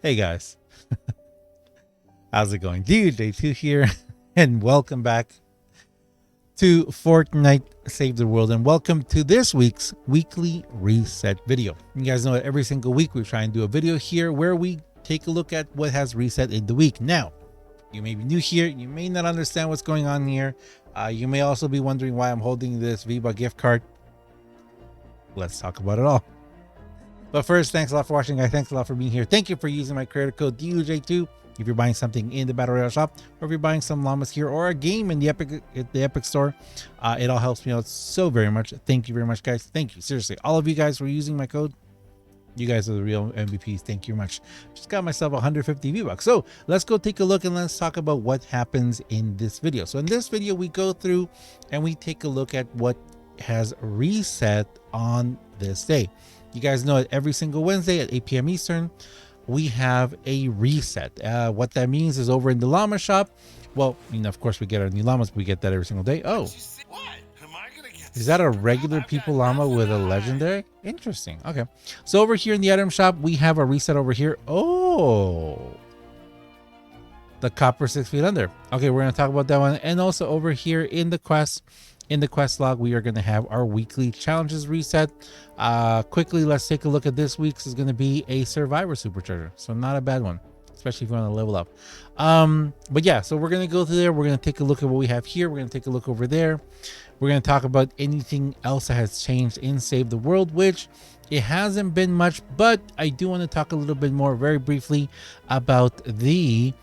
Hey guys, how's it going? DJ2 here, and welcome back to Fortnite Save the World, and welcome to this week's weekly reset video. You guys know that every single week we try and do a video here where we take a look at what has reset in the week. Now, you may be new here, you may not understand what's going on here. You may also be wondering why I'm holding this Viva gift card. Let's talk about it all. But first, thanks a lot for watching, guys. Thanks a lot for being here. Thank you for using my creator code DUJ2 if you're buying something in the Battle Royale shop, or if you're buying some llamas here or a game in the Epic store. It all helps me out so very much. Thank you very much, guys. Thank you. Seriously, all of you guys for using my code. You guys are the real MVPs. Thank you very much. Just got myself 150 V-Bucks. So let's go take a look and let's talk about what happens in this video. So in this video, we go through and we take a look at what has reset on this day. You guys know it, every single Wednesday at 8 p.m. Eastern, we have a reset. What that means is over in the llama shop. Well, you know, of course, we get our new llamas. We get that every single day. Oh, is that a regular people llama with a legendary? Interesting. Okay. So over here in the item shop, we have a reset over here. Oh, the copper 6 feet under. Okay, we're going to talk about that one. And also over here in the quest log, we are going to have our weekly challenges reset. Quickly, let's take a look at this week's. Is going to be a survivor supercharger, so not a bad one, especially if you want to level up. But yeah, so we're going to go through there. We're going to take a look at what we have here. We're going to take a look over there. We're going to talk about anything else that has changed in Save the World, which it hasn't been much, but I do want to talk a little bit more very briefly about the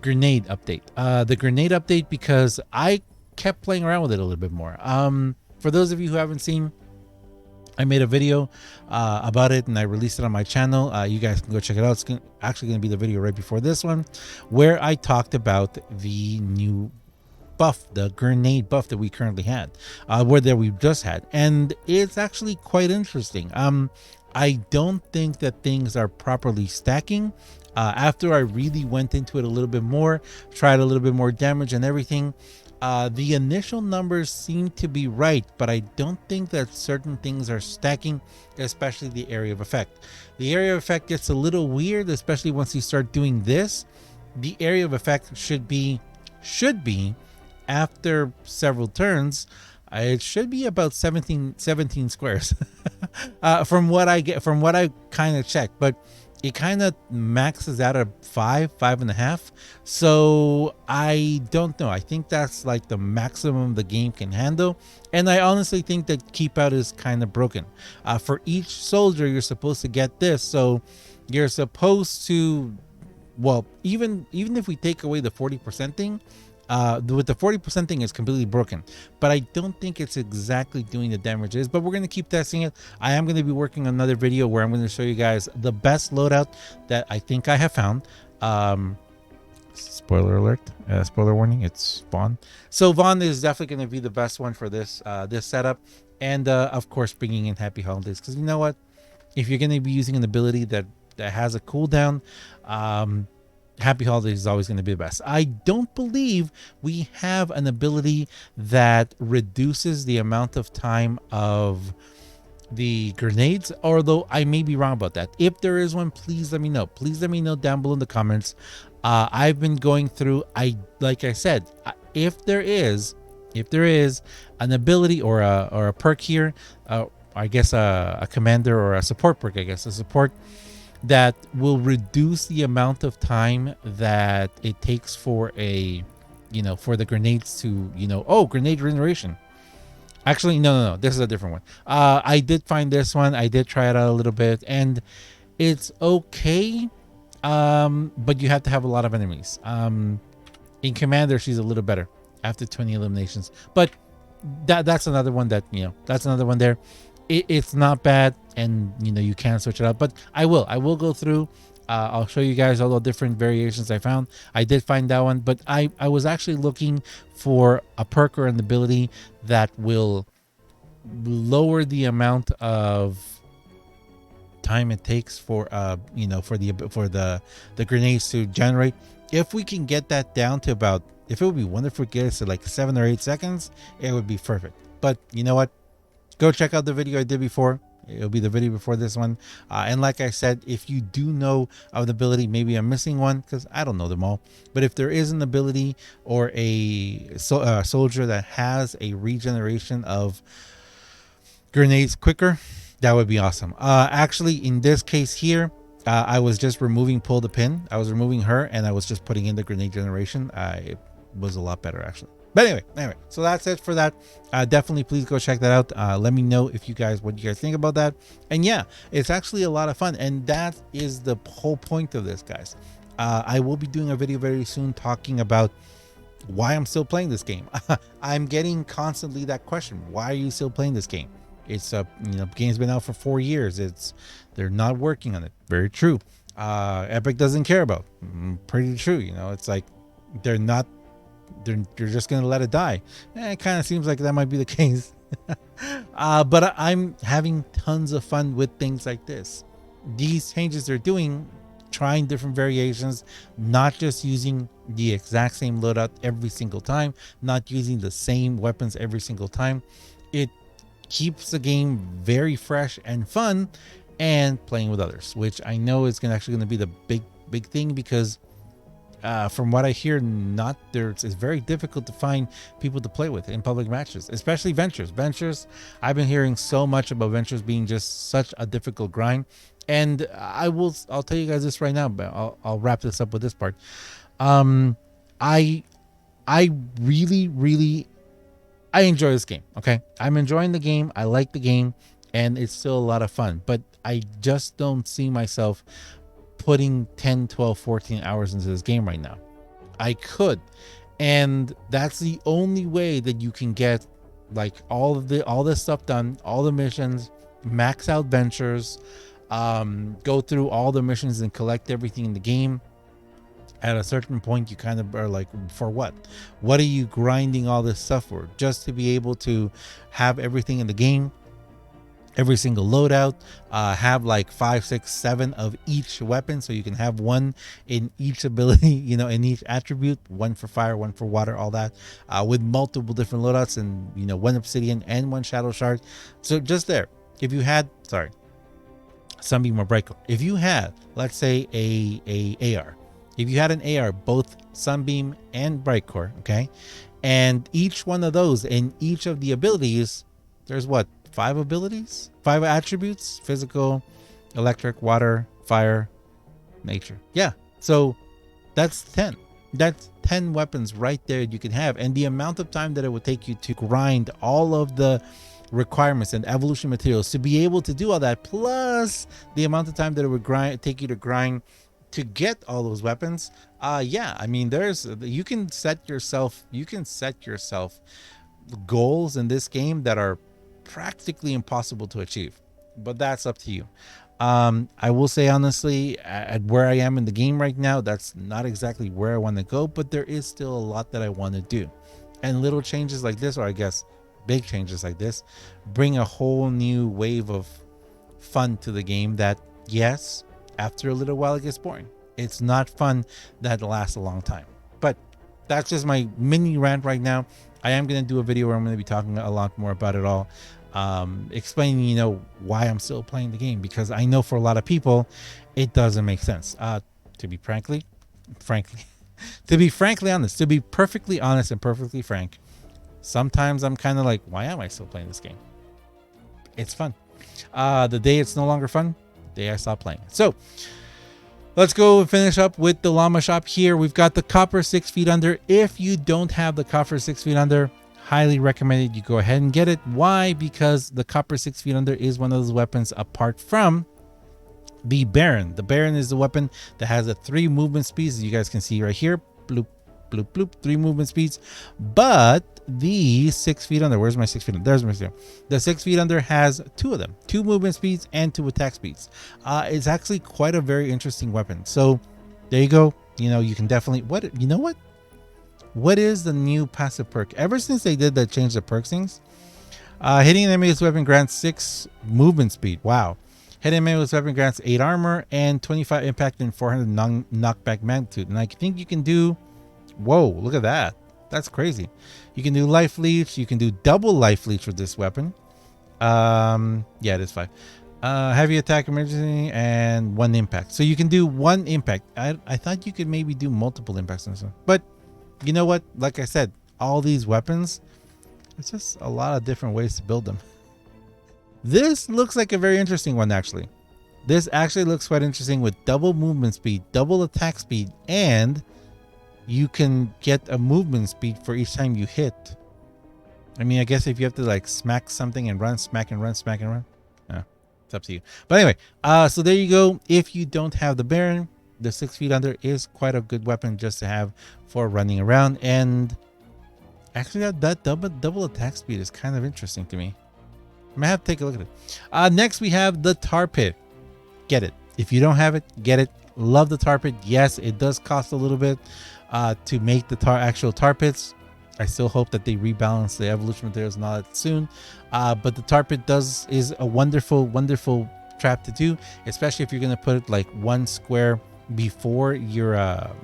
grenade update. The grenade update, because I kept playing around with it a little bit more. For those of you who haven't seen, I made a video about it and I released it on my channel. You guys can go check it out. It's actually going to be the video right before this one, where I talked about the new buff, the grenade buff that we currently had, that we just had, and it's actually quite interesting. I don't think that things are properly stacking. After I really went into it a little bit more, tried a little bit more damage and everything, the initial numbers seem to be right, but I don't think that certain things are stacking, especially the area of effect. The area of effect gets a little weird, especially once you start doing this. The area of effect should be after several turns, it should be about 17 squares from what I kind of checked, but it kind of maxes out at 5.5. So I don't know. I think that's like the maximum the game can handle. And I honestly think that keep out is kind of broken. For each soldier, you're supposed to get this. So you're supposed to, well, even if we take away the 40% thing, with the 40% thing is completely broken, but I don't think it's exactly doing the damage it is, but we're going to keep testing it. I am going to be working on another video where I'm going to show you guys the best loadout that I think I have found. Spoiler alert, spoiler warning, it's Vaughn. So Vaughn is definitely going to be the best one for this this setup, and of course bringing in Happy Holidays, because you know what, if you're going to be using an ability that has a cooldown, Happy Holidays is always going to be the best. I don't believe we have an ability that reduces the amount of time of the grenades, although I may be wrong about that. If there is one, please let me know. Please let me know down below in the comments. I've been going through, like I said, if there is an ability or a perk here, I guess a commander or a support perk, I guess a support that will reduce the amount of time that it takes for for the grenades to, grenade regeneration. Actually, no, this is a different one. I did find this one. I did try it out a little bit and it's okay. But you have to have a lot of enemies. In Commander, she's a little better after 20 eliminations, but that's another one that, that's another one there. It's not bad, and you can switch it out, but I will go through. I'll show you guys all the different variations I found. I did find that one, but I was actually looking for a perk or an ability that will lower the amount of time it takes for for the grenades to generate. If we can get that down to about, if it would be wonderful to get us to like 7 or 8 seconds, it would be perfect. But you know what, go check out the video I did before. It'll be the video before this one. And like I said, if you do know of the ability, maybe I'm missing one because I don't know them all. But if there is an ability or a soldier that has a regeneration of grenades quicker, that would be awesome. Actually, in this case here, I was just removing pull the pin. I was removing her and I was just putting in the grenade generation. It was a lot better actually. But anyway, so that's it for that. Definitely please go check that out. Let me know if you guys, what you guys think about that. And yeah, it's actually a lot of fun. And that is the whole point of this, guys. I will be doing a video very soon talking about why I'm still playing this game. I'm getting constantly that question. Why are you still playing this game? It's game's been out for 4 years. They're not working on it. Very true. Epic doesn't care about. Pretty true. It's like they're just gonna let it die. It kind of seems like that might be the case. But I'm having tons of fun with things like this. These changes they're doing, trying different variations, not just using the exact same loadout every single time, not using the same weapons every single time. It keeps the game very fresh and fun, and playing with others, which I know is actually going to be the big thing, because from what I hear, it's very difficult to find people to play with in public matches, especially ventures. I've been hearing so much about ventures being just such a difficult grind. And I'll tell you guys this right now, but I'll wrap this up with this part. I really I enjoy this game. Okay, I'm enjoying the game. I like the game, and it's still a lot of fun. But I just don't see myself putting 10, 12, 14 hours into this game right now. I could, and that's the only way that you can get like all this stuff done, all the missions, max out ventures, go through all the missions and collect everything in the game. At a certain point, you kind of are like, for what are you grinding all this stuff for? Just to be able to have everything in the game, every single loadout, have like 5, 6, 7 of each weapon, so you can have one in each ability, in each attribute, one for fire, one for water, all that, with multiple different loadouts, and one obsidian and one shadow shard. So just there, if you had Sunbeam or Brightcore, if you had, let's say, a AR, if you had an AR, both Sunbeam and Brightcore, okay, and each one of those in each of the abilities, there's 5 abilities, 5 attributes: physical, electric, water, fire, nature. Yeah, so that's 10. That's 10 weapons right there you can have. And the amount of time that it would take you to grind all of the requirements and evolution materials to be able to do all that, plus the amount of time that it would take you to grind to get all those weapons. Yeah, I mean, you can set yourself goals in this game that are practically impossible to achieve, but that's up to you. I will say honestly, at where I am in the game right now, that's not exactly where I want to go, but there is still a lot that I want to do. And little changes like this, or I guess big changes like this, bring a whole new wave of fun to the game that, yes, after a little while it gets boring. It's not fun that lasts a long time. But that's just my mini rant right now. I am going to do a video where I'm going to be talking a lot more about it all, explaining why I'm still playing the game, because I know for a lot of people it doesn't make sense. To be frankly honest, to be perfectly honest and perfectly frank, sometimes I'm kind of like, why am I still playing this game? It's fun. The day it's no longer fun, the day I stop playing. So let's go and finish up with the llama shop here. We've got the copper 6 feet under. If you don't have the copper 6 feet under, highly recommended you go ahead and get it. Why? Because the copper 6 feet under is one of those weapons apart from the Baron. The Baron is the weapon that has a 3 movement speeds, as you guys can see right here. Bloop, bloop, bloop, 3 movement speeds. But the 6 feet under, where's my 6 feet under? There's my 6 feet under. The 6 feet under has 2 of them, 2 movement speeds and 2 attack speeds. It's actually quite a very interesting weapon. So there you go. You can definitely, what is the new passive perk? Ever since they did that, change the perk things, hitting an enemy's weapon grants 6 movement speed. Wow. Hitting an enemy's weapon grants 8 armor and 25 impact and 400 knockback magnitude. And I think you can do, whoa, look at that. That's crazy. You can do life leech. You can do double life leech with this weapon. Yeah, it is 5. Heavy attack, emergency, and 1 impact. So you can do 1 impact. I thought you could maybe do multiple impacts on this one. But you know what? Like I said, all these weapons, it's just a lot of different ways to build them. This looks like a very interesting one, actually. This actually looks quite interesting with double movement speed, double attack speed, and you can get a movement speed for each time you hit. I mean, I guess if you have to like smack something and run, smack and run, smack and run. It's up to you. But anyway, so there you go. If you don't have the Baron, the 6 feet under is quite a good weapon just to have for running around. And actually, that double attack speed is kind of interesting to me. I might have to take a look at it. Next, we have the Tar Pit. Get it. If you don't have it, get it. Love the Tar Pit. Yes, it does cost a little bit to make the actual tar pits. I still hope that they rebalance the evolution materials and all that soon. But the tar pit is a wonderful, wonderful trap to do, especially if you're going to put it like 1 square before your,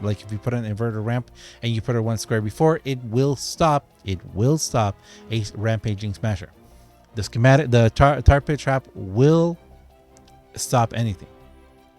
like if you put an inverted ramp and you put it 1 square before, it will stop a rampaging smasher. The schematic, the tar pit trap will stop anything.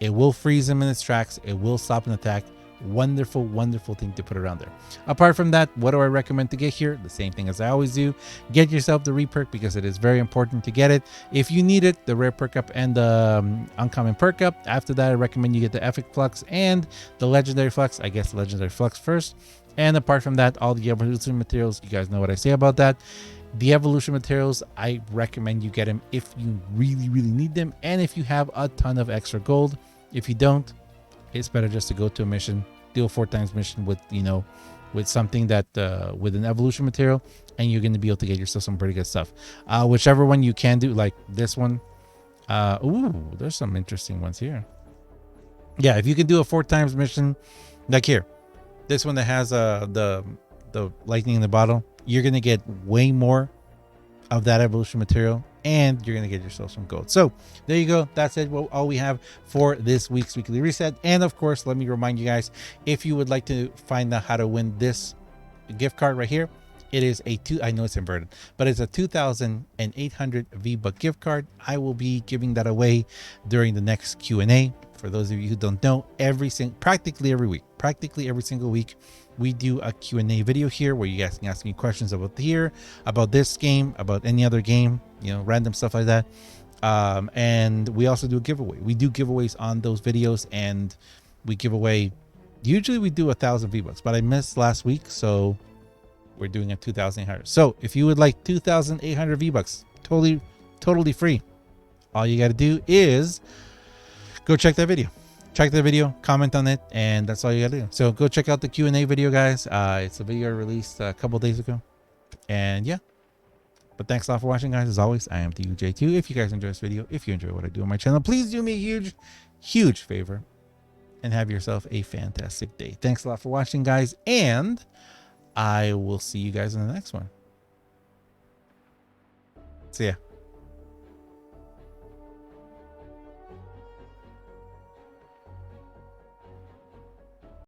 It will freeze him in its tracks. It will stop an attack. Wonderful, wonderful thing to put around there. Apart from that, what do I recommend to get here? The same thing as I always do. Get yourself the re-perk because it is very important to get it. If you need it, the rare perk up and the uncommon perk up. After that, I recommend you get the epic flux and the legendary flux. I guess the legendary flux first. And apart from that, all the evolution materials, you guys know what I say about that. The evolution materials, I recommend you get them if you really, really need them. And if you have a ton of extra gold. If you don't, it's better just to go to a mission, do a 4 times mission with, you know, with something that, with an evolution material, and you're going to be able to get yourself some pretty good stuff. Whichever one you can do, like this one. Ooh, there's some interesting ones here. Yeah, if you can do a 4 times mission, like here, this one that has the lightning in the bottle, you're going to get way more of that evolution material, and you're going to get yourself some gold. So there you go. That's it. Well, all we have for this week's weekly reset. And of course, let me remind you guys, if you would like to find out how to win this gift card right here, it is I know it's inverted, but it's a 2,800 V-Buck gift card. I will be giving that away during the next Q&A. For those of you who don't know, practically every single week, we do a Q&A video here where you guys can ask me questions about about this game, about any other game, you know, random stuff like that. And we also do a giveaway. We do giveaways on those videos, and we give away, usually we do 1,000 V-Bucks, but I missed last week, so we're doing a 2,800. So if you would like 2,800 V-Bucks, totally free, all you got to do is go check that video. Check the video, comment on it, and that's all you gotta do. So go check out the Q&A video, guys. It's a video released a couple days ago. And yeah. But thanks a lot for watching, guys. As always, I am TUJ2. If you guys enjoy this video, if you enjoy what I do on my channel, please do me a huge favor and have yourself a fantastic day. Thanks a lot for watching, guys, and I will see you guys in the next one. See ya.